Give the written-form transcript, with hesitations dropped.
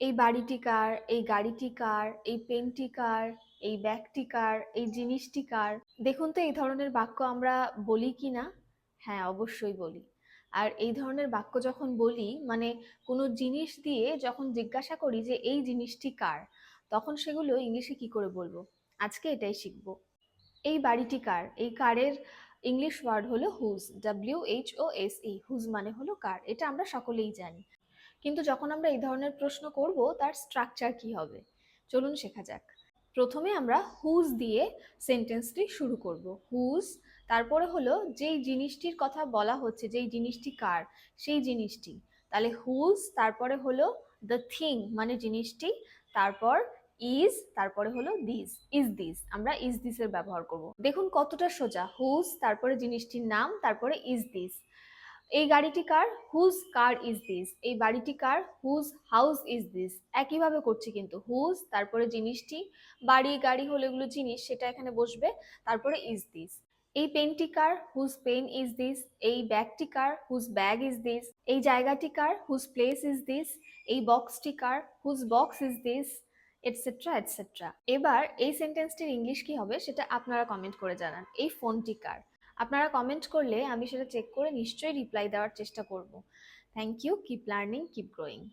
এই বাড়িটি কার, এই গাড়িটি কার, এই পেনটি কার, এই ব্যাগটি কার, এই জিনিসটি কার। দেখুন তো এই ধরনের বাক্য আমরা বলি কি না? হ্যাঁ, অবশ্যই বলি। আর এই ধরনের বাক্য যখন বলি, মানে কোনো জিনিস দিয়ে যখন জিজ্ঞাসা করি যে এই জিনিসটি কার, তখন সেগুলো ইংলিশে কি করে বলবো? আজকে এটাই শিখবো। এই বাড়িটি কার, এই কারের ইংলিশ ওয়ার্ড হলো হুজ, WHOSE। হুজ মানে হলো কার, এটা আমরা সকলেই জানি। কিন্তু যখন আমরা এই ধরনের প্রশ্ন করব, তার স্ট্রাকচার কি হবে? চলুন শেখা যাক। প্রথমে আমরা হুজ দিয়ে সেন্টেন্সটি শুরু করব। হুজ, তারপরে হলো যেই জিনিসটির কথা বলা হচ্ছে, যেই জিনিসটি কার, সেই জিনিসটি। তাহলে হুজ, তারপরে হলো দ্য থিং মানে জিনিসটি, তারপর ইজ, তারপরে হলো দিস, ইজ দিস। আমরা ইজ দিস এর ব্যবহার করব। দেখুন কতটা সোজা। হুজ, তারপরে জিনিসটির নাম, তারপরে ইজ দিস। এই গাড়িটি কার, হুজ কার ইজ দিস। এই বাড়িটি কার, হুজ হাউস ইজ দিস। একইভাবে করছি কিন্তু। হুজ, তারপরে জিনিসটি, বাড়ি গাড়ি হলো এগুলো জিনিস, সেটা এখানে বসবে, তারপরে ইজ দিস। এই পেনটি কার, হুজ পেন ইজ দিস। এই ব্যাগটি কার, হুজ ব্যাগ ইজ দিস। এই জায়গাটি কার, হুজ প্লেস ইজ দিস। এই বক্সটি কার, whose box is this, etcetera etcetera. এবার এই সেন্টেন্সটির ইংলিশ কি হবে সেটা আপনারা কমেন্ট করে জানান। এই ফোনটি কার? আপনারা কমেন্ট করলে আমি সেটা চেক করে নিশ্চয়ই রিপ্লাই দেওয়ার চেষ্টা করব। Thank you. Keep learning, keep growing.